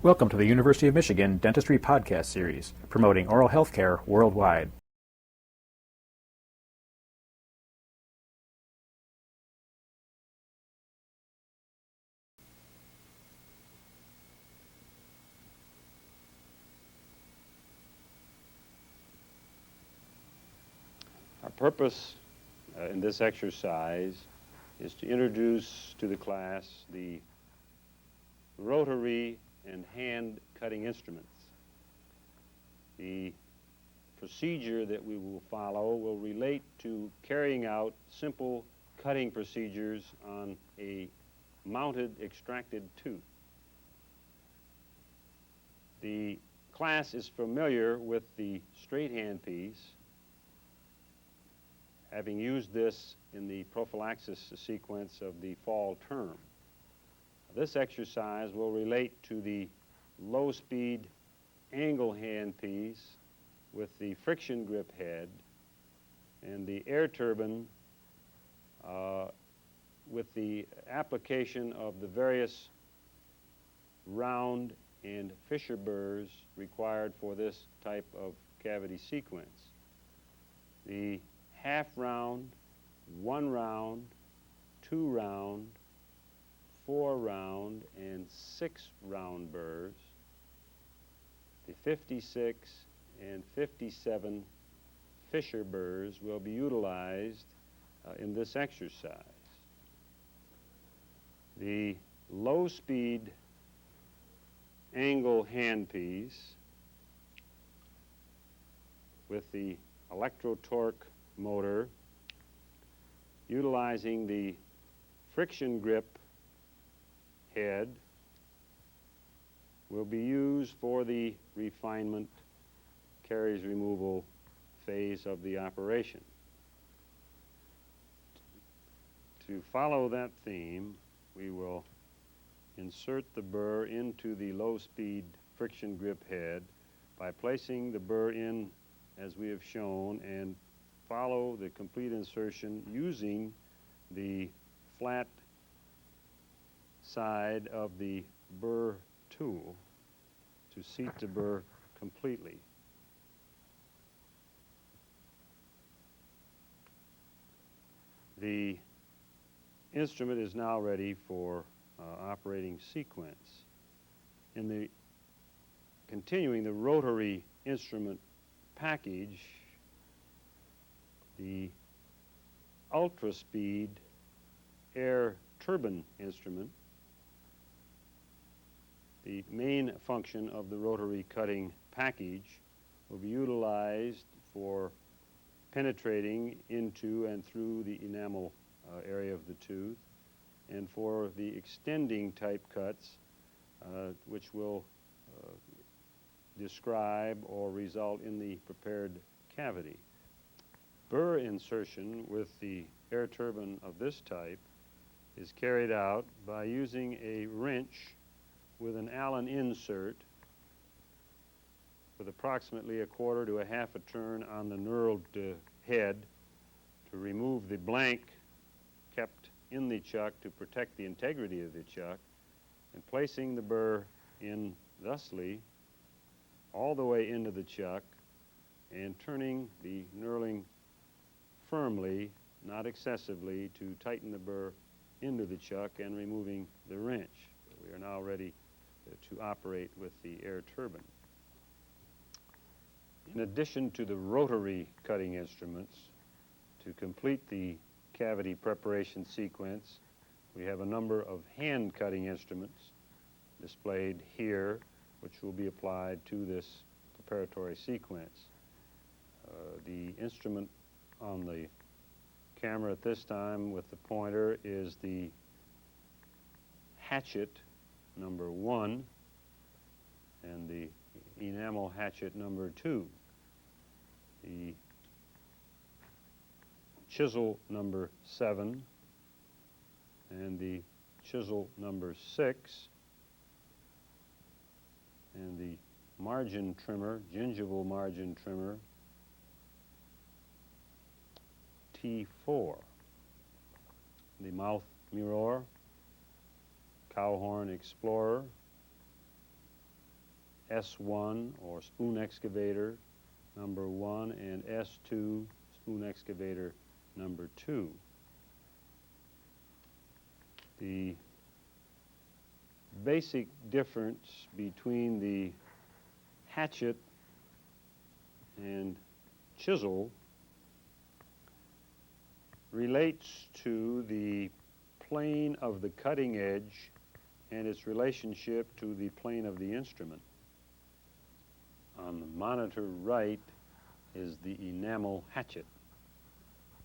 Welcome to the University of Michigan Dentistry Podcast Series, promoting oral health care worldwide. Our purpose in this exercise is to introduce to the class the rotary and hand cutting instruments. The procedure that we will follow will relate to carrying out simple cutting procedures on a mounted extracted tooth. The class is familiar with the straight hand piece, having used this in the prophylaxis sequence of the fall term. This exercise will relate to the low-speed angle hand piece with the friction grip head and the air turbine with the application of the various round and Fissure Burs required for this type of cavity sequence. The half round, 1 round, 2 round, 4 round, and 6 round burrs, the 56 and 57 Fissure Burs will be utilized in this exercise. The low-speed angle handpiece with the electro-torque motor utilizing the friction grip head will be used for the refinement caries removal phase of the operation. To follow that theme, we will insert the burr into the low-speed friction grip head by placing the burr in as we have shown and follow the complete insertion using the flat side of the burr tool to seat the burr completely. The instrument is now ready for operating sequence. Continuing the rotary instrument package, the ultra-speed air turbine instrument, the main function of the rotary cutting package, will be utilized for penetrating into and through the enamel area of the tooth, and for the extending type cuts, which will describe or result in the prepared cavity. Burr insertion with the air turbine of this type is carried out by using a wrench with an Allen insert with approximately 1/4 to 1/2 turn on the knurled head to remove the blank kept in the chuck to protect the integrity of the chuck, and placing the burr in thusly all the way into the chuck and turning the knurling firmly, not excessively, to tighten the burr into the chuck and removing the wrench. We are now ready to operate with the air turbine. In addition to the rotary cutting instruments, to complete the cavity preparation sequence, we have a number of hand cutting instruments displayed here, which will be applied to this preparatory sequence. The instrument on the camera at this time with the pointer is the Hatchet number 1 and the Enamel Hatchet number 2. The Chisel number 7 and the Chisel number 6 and the margin trimmer, gingival margin trimmer T4. The mouth mirror, Cowhorn Explorer, S1 or spoon excavator number 1 and S2 spoon excavator number 2. The basic difference between the hatchet and chisel relates to the plane of the cutting edge and its relationship to the plane of the instrument. On the monitor right is the enamel hatchet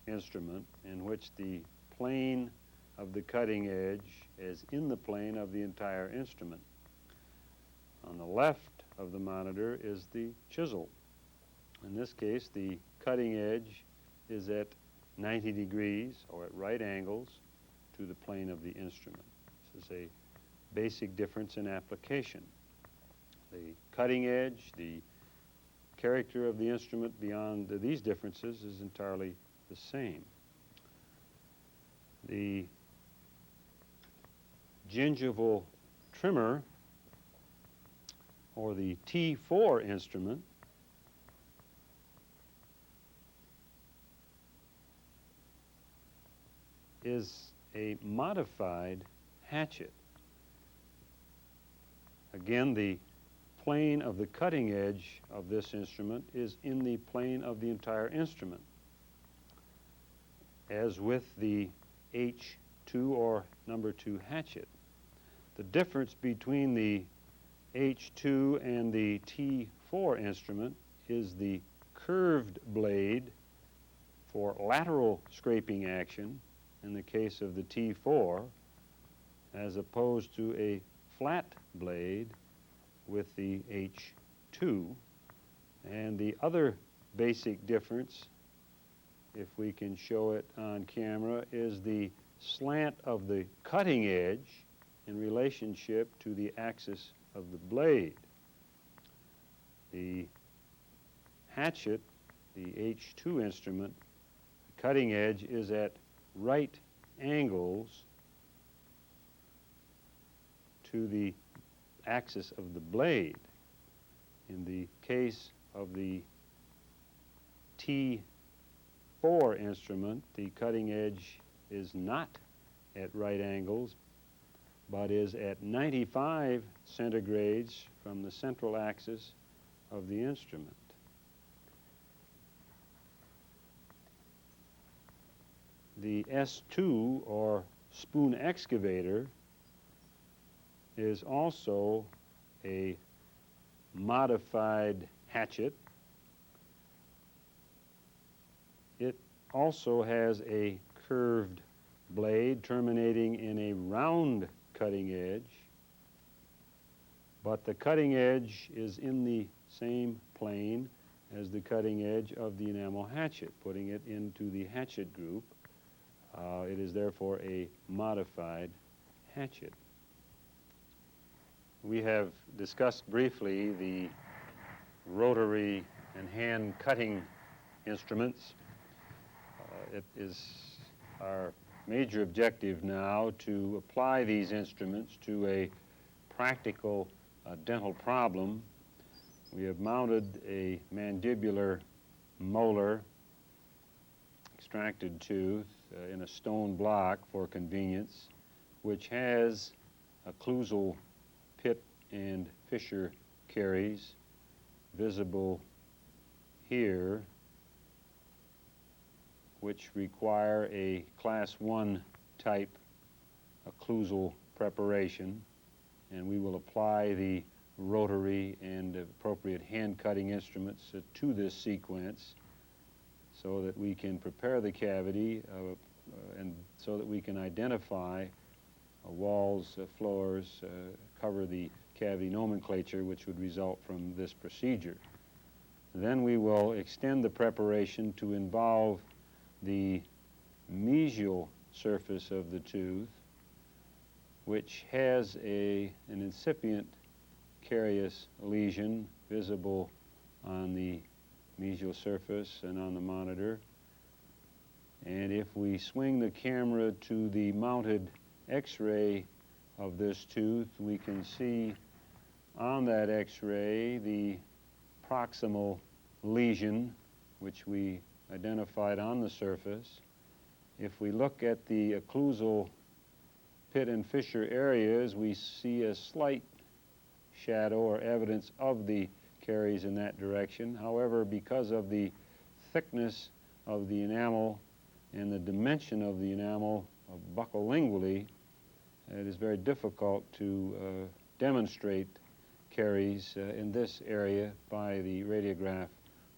instrument, in which the plane of the cutting edge is in the plane of the entire instrument. On the left of the monitor is the chisel. In this case, the cutting edge is at 90 degrees or at right angles to the plane of the instrument. This is a basic difference in application. The cutting edge, the character of the instrument beyond these differences is entirely the same. The Gingival Trimmer, or the T4 instrument, is a modified hatchet. Again, the plane of the cutting edge of this instrument is in the plane of the entire instrument. As with the H2 or number 2 hatchet, the difference between the H2 and the T4 instrument is the curved blade for lateral scraping action in the case of the T4, as opposed to a flat blade with the H2. And the other basic difference, if we can show it on camera, is the slant of the cutting edge in relationship to the axis of the blade. The hatchet, the H2 instrument, the cutting edge is at right angles to the axis of the blade. In the case of the T4 instrument, the cutting edge is not at right angles, but is at 95 centigrades from the central axis of the instrument. The S2, or spoon excavator, is also a modified hatchet. It also has a curved blade terminating in a round cutting edge, but the cutting edge is in the same plane as the cutting edge of the enamel hatchet, putting it into the hatchet group. It is therefore a modified hatchet. We have discussed briefly the rotary and hand cutting instruments. It is our major objective now to apply these instruments to a practical dental problem. We have mounted a mandibular molar extracted tooth in a stone block for convenience, which has occlusal pit and fissure caries visible here, which require a Class 1 type occlusal preparation, and we will apply the rotary and appropriate hand cutting instruments to this sequence so that we can prepare the cavity and so that we can identify walls, floors, cover the cavity nomenclature which would result from this procedure. Then we will extend the preparation to involve the mesial surface of the tooth, which has an incipient carious lesion visible on the mesial surface and on the monitor. And if we swing the camera to the mounted X-ray of this tooth, we can see on that X-ray the proximal lesion, which we identified on the surface. If we look at the occlusal pit and fissure areas, we see a slight shadow or evidence of the caries in that direction. However, because of the thickness of the enamel and the dimension of the enamel buccolingually, it is very difficult to demonstrate caries in this area by the radiograph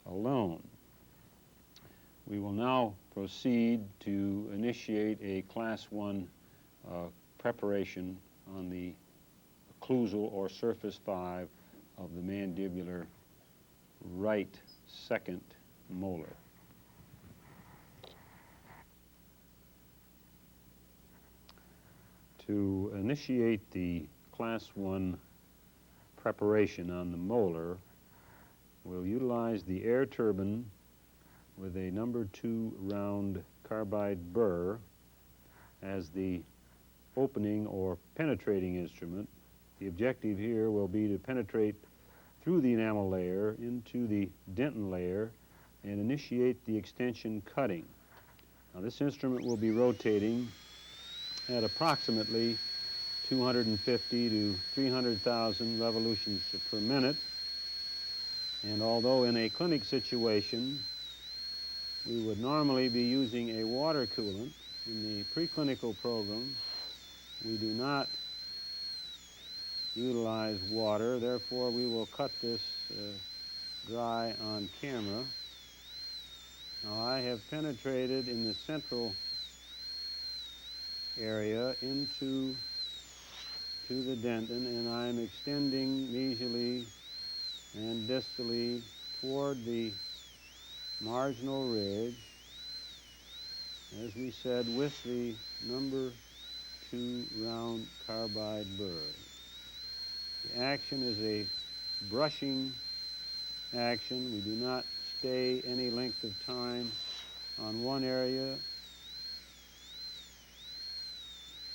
alone. We will now proceed to initiate a Class 1 preparation on the occlusal or surface 5 of the mandibular right second molar. To initiate the Class 1 preparation on the molar, we'll utilize the air turbine with a number 2 round carbide burr as the opening or penetrating instrument. The objective here will be to penetrate through the enamel layer into the dentin layer and initiate the extension cutting. Now, this instrument will be rotating at approximately 250 to 300,000 revolutions per minute. And although in a clinic situation we would normally be using a water coolant, in the preclinical program we do not utilize water. Therefore, we will cut this dry on camera. Now, I have penetrated in the central area into the dentin, and I'm extending mesially and distally toward the marginal ridge, as we said, with the number 2 round carbide burr. The action is a brushing action. We do not stay any length of time on one area.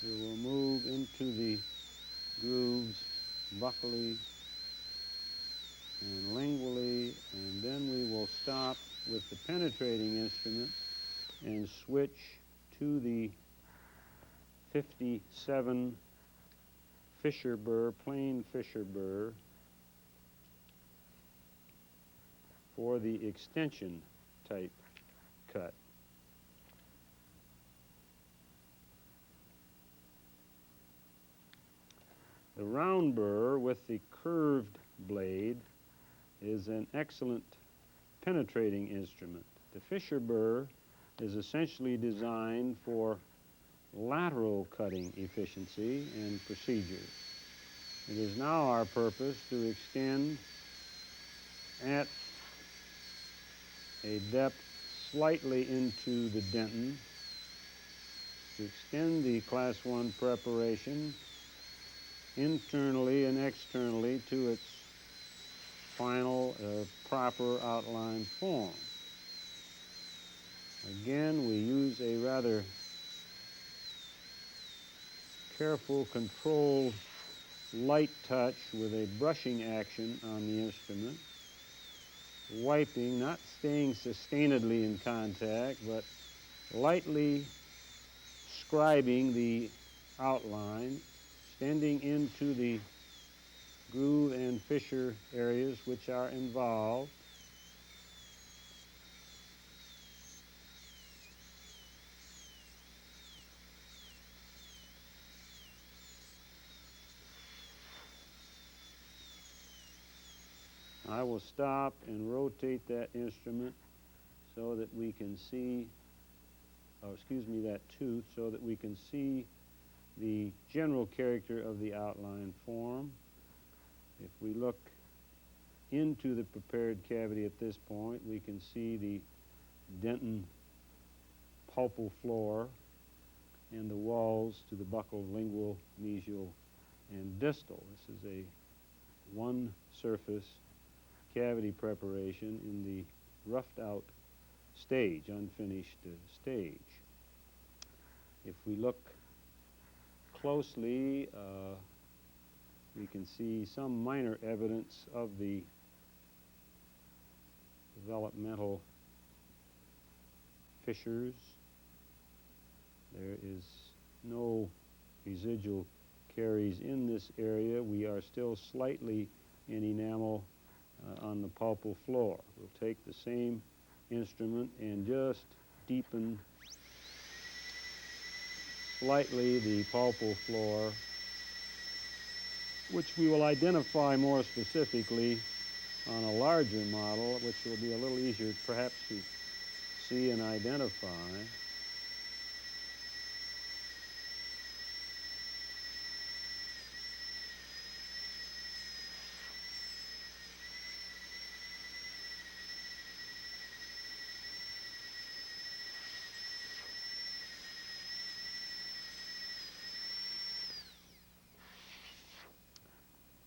We will move into the grooves buccally and lingually, and then we will stop with the penetrating instrument and switch to the 57 Fissure Bur, plain Fissure Bur, for the extension type cut. The round burr with the curved blade is an excellent penetrating instrument. The Fissure Bur is essentially designed for lateral cutting efficiency and procedure. It is now our purpose to extend at a depth slightly into the dentin, to extend the Class 1 preparation internally and externally to its final proper outline form. Again, we use a rather careful, controlled, light touch with a brushing action on the instrument, wiping, not staying sustainedly in contact, but lightly scribing the outline, extending into the groove and fissure areas which are involved. I will stop and rotate that instrument so that we can see, that tooth, so that we can see the general character of the outline form. If we look into the prepared cavity at this point, we can see the dentin pulpal floor and the walls to the buccal, lingual, mesial, and distal. This is a one surface cavity preparation in the roughed out stage, unfinished stage. If we look closely, we can see some minor evidence of the developmental fissures. There is no residual caries in this area. We are still slightly in enamel on the pulpal floor. We'll take the same instrument and just deepen slightly the pulpal floor, which we will identify more specifically on a larger model, which will be a little easier perhaps to see and identify.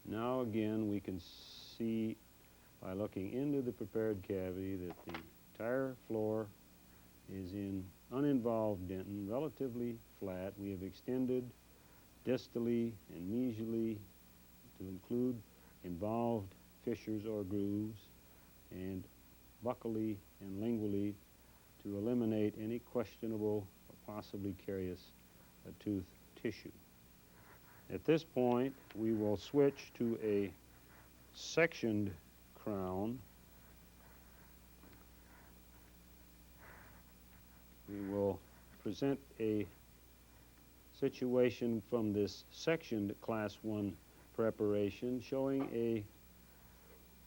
Now again, we can see by looking into the prepared cavity that the entire floor is in uninvolved dentin, relatively flat. We have extended distally and mesially to include involved fissures or grooves, and buccally and lingually to eliminate any questionable or possibly carious tooth tissue. At this point, we will switch to a sectioned crown. We will present a situation from this sectioned Class 1 preparation showing a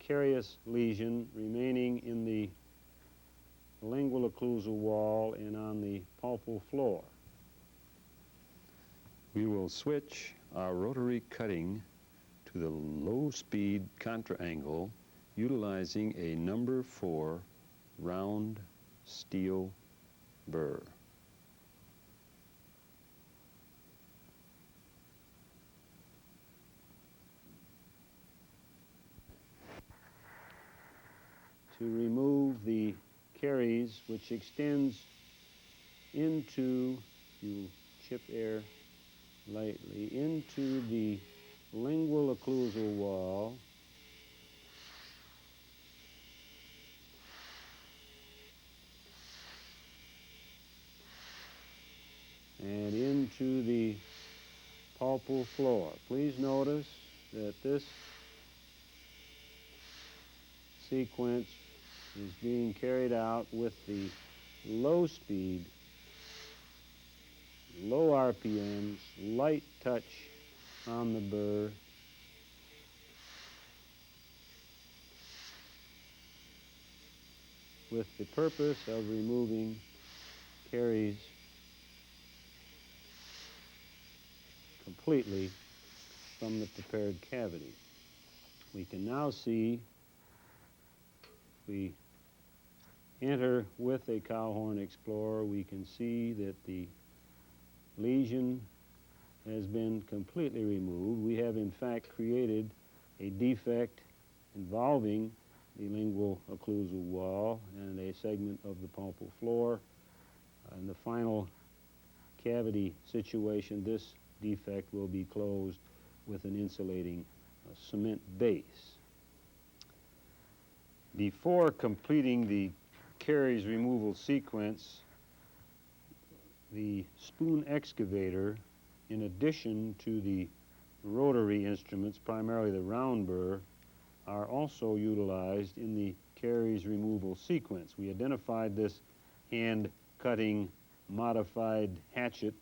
carious lesion remaining in the lingual occlusal wall and on the pulpal floor. We will switch our rotary cutting to the low-speed contra-angle utilizing a number 4 round steel burr. To remove the caries which extends into, you chip air lightly, into the lingual occlusal wall, and into the pulpal floor. Please notice that this sequence is being carried out with the low speed, low RPMs, light touch on the burr, with the purpose of removing caries completely from the prepared cavity. We can now see, we enter with a Cowhorn Explorer, we can see that the lesion has been completely removed. We have in fact created a defect involving the lingual occlusal wall and a segment of the pulpal floor. In the final cavity situation, this defect will be closed with an insulating cement base. Before completing the caries removal sequence, the spoon excavator, in addition to the rotary instruments, primarily the round burr, are also utilized in the caries removal sequence. We identified this hand-cutting modified hatchet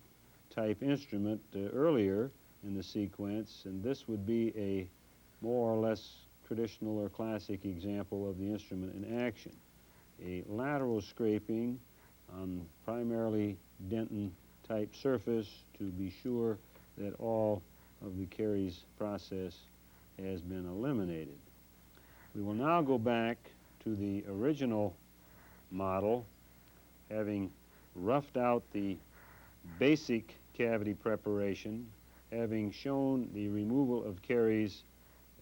type instrument earlier in the sequence, and this would be a more or less traditional or classic example of the instrument in action. A lateral scraping on primarily dentin type surface to be sure that all of the caries process has been eliminated. We will now go back to the original model, having roughed out the basic cavity preparation, having shown the removal of caries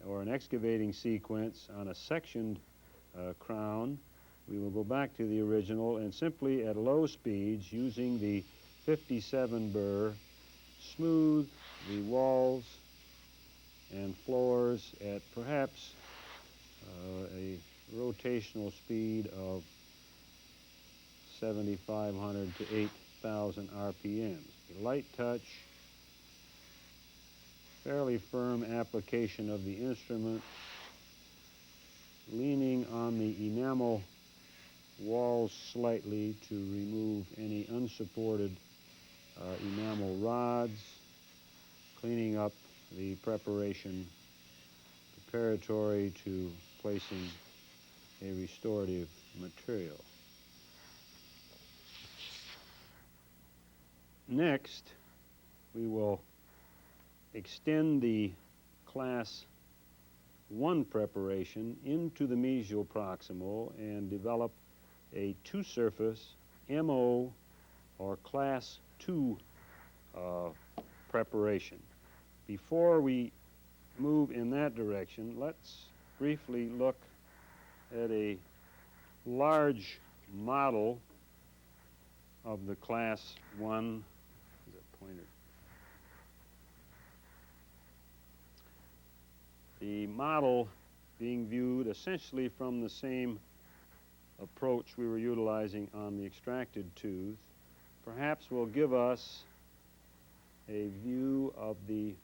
or an excavating sequence on a sectioned crown. We will go back to the original and simply at low speeds, using the 57 burr, smooth the walls and floors at perhaps a rotational speed of 7,500 to 8,000 RPMs. A light touch, fairly firm application of the instrument, leaning on the enamel walls slightly to remove any unsupported enamel rods, cleaning up the preparation preparatory to placing a restorative material. Next, we will extend the Class 1 preparation into the mesial proximal and develop a two-surface MO or Class 2 preparation. Before we move in that direction, let's briefly look at a large model of the Class 1. Is that pointer? The model being viewed essentially from the same approach we were utilizing on the extracted tooth, perhaps will give us a view of the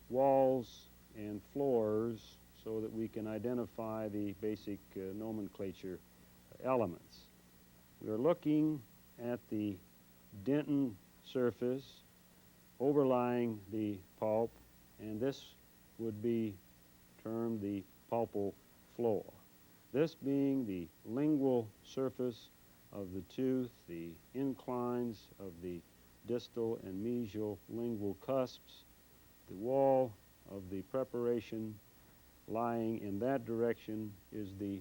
walls and floors so that we can identify the basic nomenclature elements. We are looking at the dentin surface overlying the pulp, and this would be termed the pulpal floor. This being the lingual surface of the tooth, the inclines of the distal and mesial lingual cusps, the wall of the preparation lying in that direction is the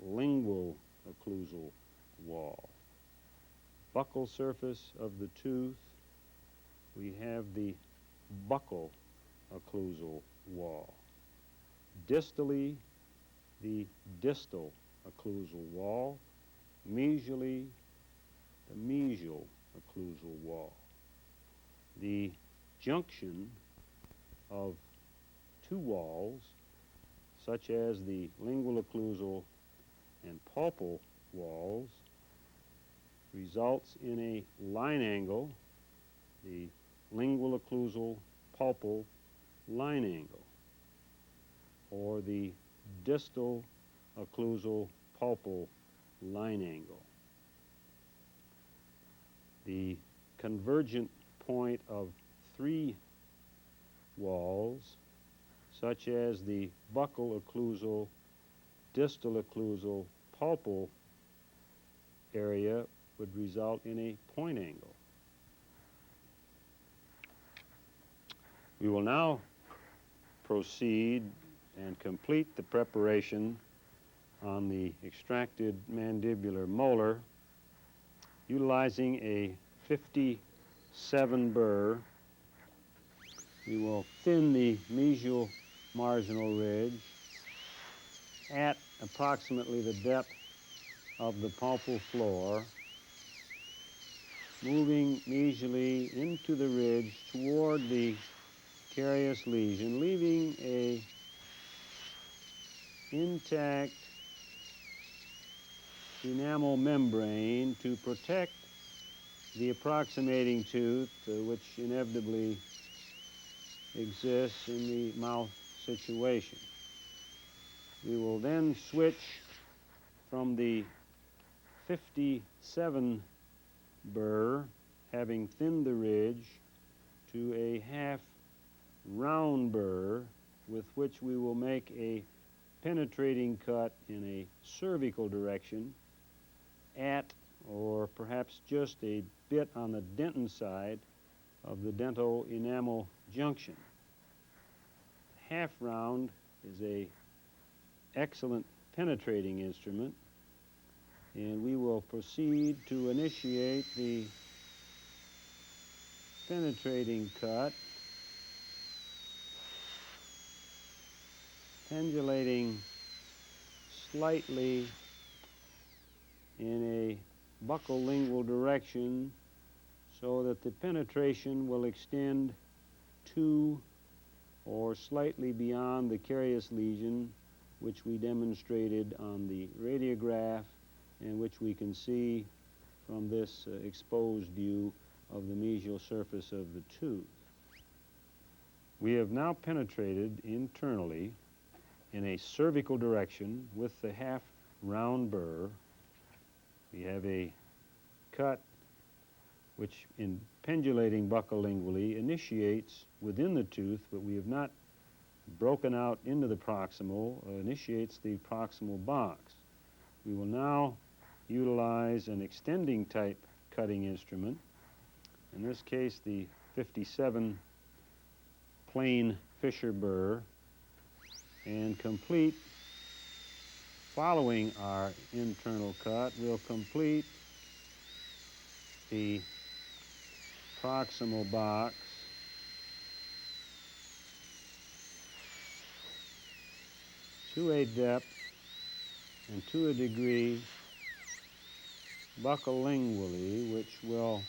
lingual occlusal wall. Buccal surface of the tooth, we have the buccal occlusal wall. Distally, the distal occlusal wall. Mesially, the mesial occlusal wall. The junction of two walls, such as the lingual occlusal and pulpal walls, results in a line angle, the lingual occlusal pulpal line angle, or the distal occlusal pulpal line angle. The convergent point of three walls, such as the buccal occlusal, distal occlusal, pulpal area, would result in a point angle. We will now proceed and complete the preparation on the extracted mandibular molar utilizing a 57 burr. We will thin the mesial marginal ridge at approximately the depth of the pulpal floor, moving mesially into the ridge toward the carious lesion, leaving a intact enamel membrane to protect the approximating tooth, which inevitably exists in the mouth situation. We will then switch from the 57 burr, having thinned the ridge, to a half round burr with which we will make a penetrating cut in a cervical direction at, or perhaps just a bit on the dentin side of the dental enamel junction. Half round is a excellent penetrating instrument, and we will proceed to initiate the penetrating cut, pendulating slightly in a buccal lingual direction so that the penetration will extend to or slightly beyond the carious lesion, which we demonstrated on the radiograph and which we can see from this exposed view of the mesial surface of the tooth. We have now penetrated internally in a cervical direction with the half-round burr. We have a cut which, in pendulating buccolingually, initiates within the tooth, but we have not broken out into the proximal, initiates the proximal box. We will now utilize an extending type cutting instrument, in this case the 57 plain Fissure Bur, and complete, following our internal cut, we'll complete the proximal box to a depth and to a degree buccolingually, which will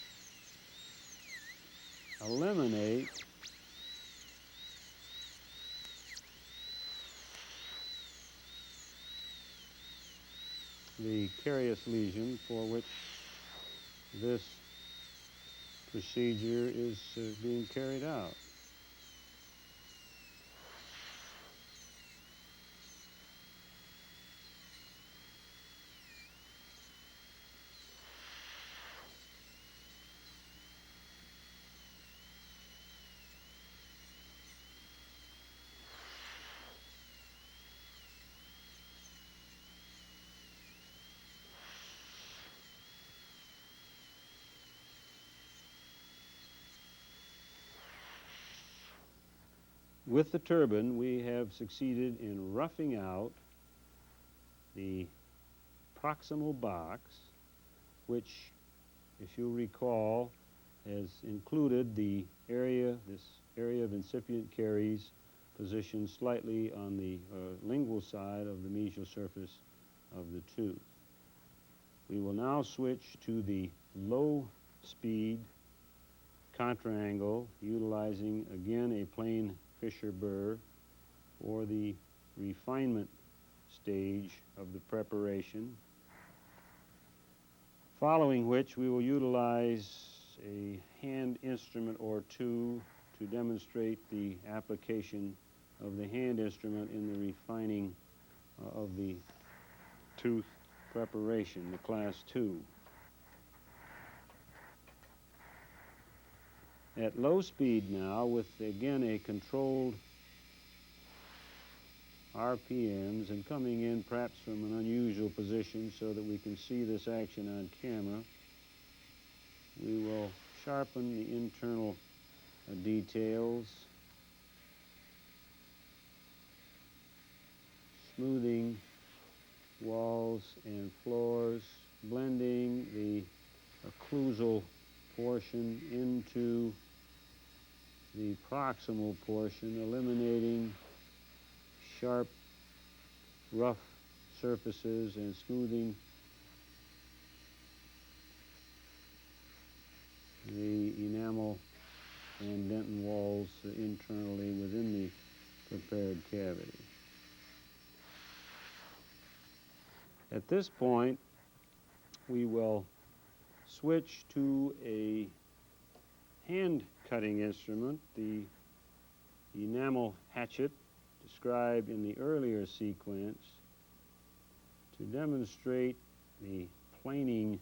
eliminate the carious lesion for which this procedure is being carried out. With the turbine, we have succeeded in roughing out the proximal box, which, if you'll recall, has included the area, this area of incipient caries, positioned slightly on the lingual side of the mesial surface of the tooth. We will now switch to the low-speed contraangle, utilizing again a plain Fissure Bur for the refinement stage of the preparation, following which we will utilize a hand instrument or two to demonstrate the application of the hand instrument in the refining of the tooth preparation, the Class 2. At low speed now, with again a controlled RPMs and coming in perhaps from an unusual position so that we can see this action on camera, we will sharpen the internal details, smoothing walls and floors, blending the occlusal portion into the proximal portion, eliminating sharp, rough surfaces and smoothing the enamel and dentin walls internally within the prepared cavity. At this point, we will switch to a hand cutting instrument, the enamel hatchet described in the earlier sequence, to demonstrate the planing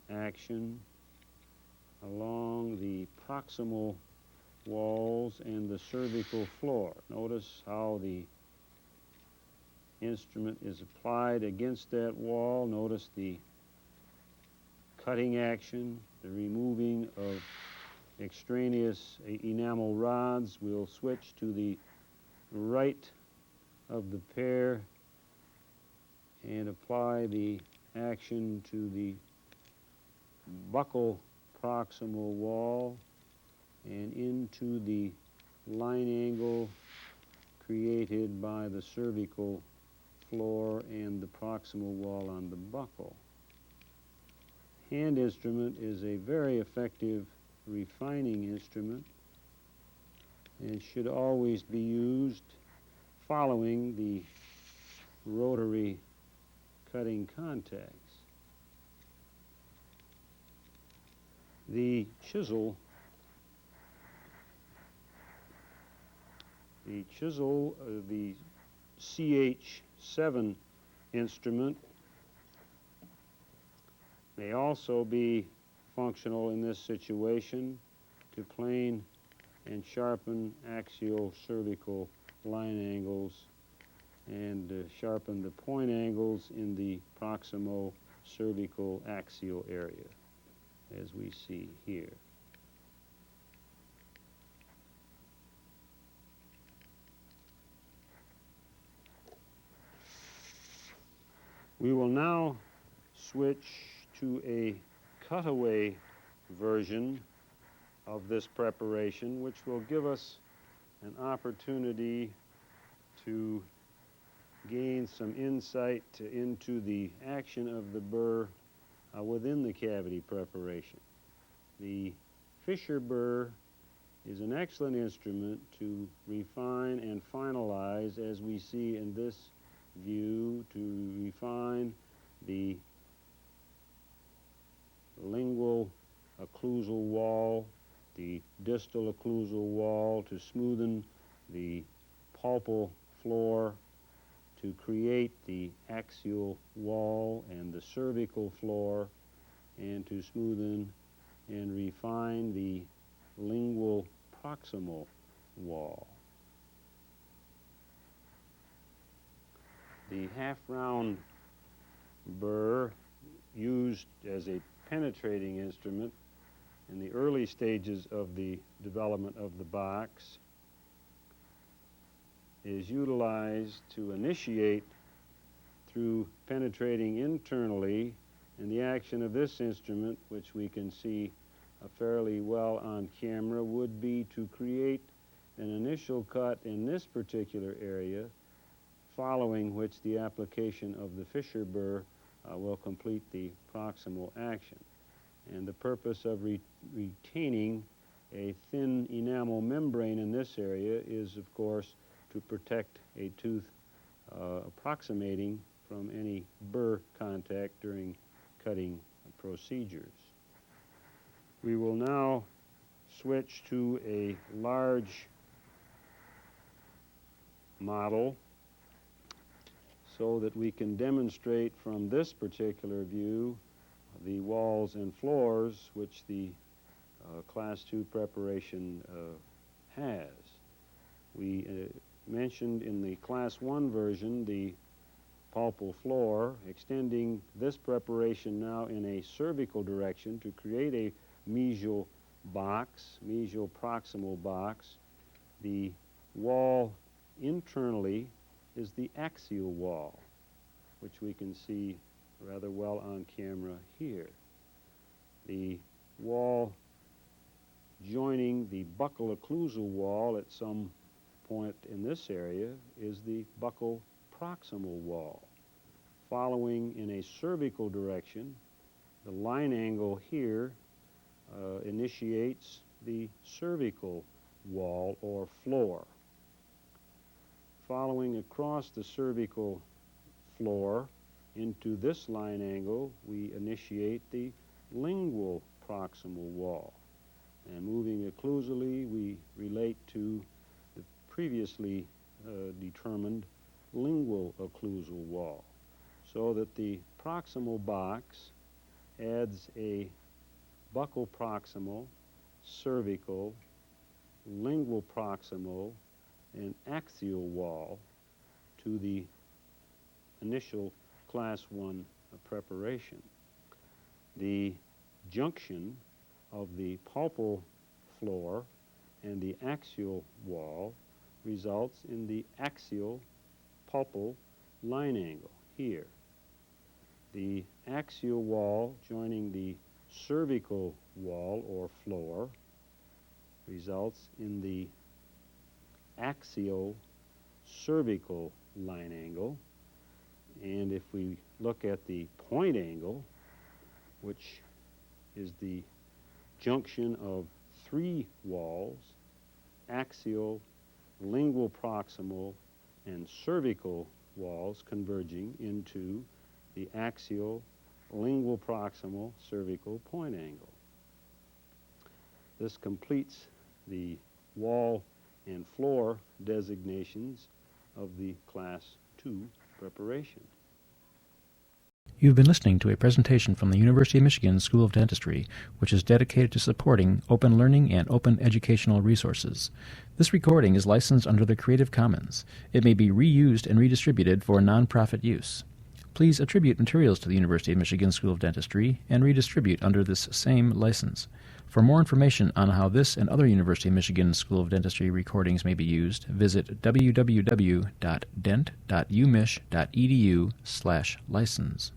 action along the proximal walls and the cervical floor. Notice how the instrument is applied against that wall. Notice the cutting action, the removing of extraneous enamel rods. We'll switch to the right of the pair and apply the action to the buccal proximal wall and into the line angle created by the cervical floor and the proximal wall on the buccal. Hand instrument is a very effective refining instrument and should always be used following the rotary cutting contacts. The chisel, the CH7 instrument may also be functional in this situation to plane and sharpen axial cervical line angles and sharpen the point angles in the proximal cervical axial area, as we see here. We will now switch to a cutaway version of this preparation, which will give us an opportunity to gain some insight into the action of the burr within the cavity preparation. The Fissure Bur is an excellent instrument to refine and finalize, as we see in this view, to refine the lingual occlusal wall, the distal occlusal wall, to smoothen the pulpal floor, to create the axial wall and the cervical floor, and to smoothen and refine the lingual proximal wall. The half-round burr, used as a penetrating instrument in the early stages of the development of the box, is utilized to initiate through penetrating internally, and the action of this instrument, which we can see fairly well on camera, would be to create an initial cut in this particular area, following which the application of the Fissure Bur will complete the proximal action. And the purpose of retaining a thin enamel membrane in this area is, of course, to protect a tooth approximating from any burr contact during cutting procedures. We will now switch to a large model so that we can demonstrate from this particular view the walls and floors which the Class 2 preparation has. We mentioned in the Class 1 version the pulpal floor, extending this preparation now in a cervical direction to create a mesial box, mesial proximal box. The wall internally is the axial wall, which we can see rather well on camera here. The wall joining the buccal occlusal wall at some point in this area is the buccal proximal wall. Following in a cervical direction, the line angle here initiates the cervical wall or floor. Following across the cervical floor into this line angle, we initiate the lingual proximal wall. And moving occlusally, we relate to the previously determined lingual occlusal wall, so that the proximal box adds a buccal proximal, cervical, lingual proximal, and axial wall to the initial Class 1 preparation. The junction of the pulpal floor and the axial wall results in the axial pulpal line angle here. The axial wall joining the cervical wall or floor results in the axial cervical line angle. And if we look at the point angle, which is the junction of three walls axial, lingual proximal, and cervical walls converging into the axial, lingual proximal, cervical point angle. This completes the wall and floor designations of the Class 2 preparation. You've been listening to a presentation from the University of Michigan School of Dentistry, which is dedicated to supporting open learning and open educational resources. This recording is licensed under the Creative Commons. It may be reused and redistributed for nonprofit use. Please attribute materials to the University of Michigan School of Dentistry and redistribute under this same license. For more information on how this and other University of Michigan School of Dentistry recordings may be used, visit www.dent.umich.edu/license.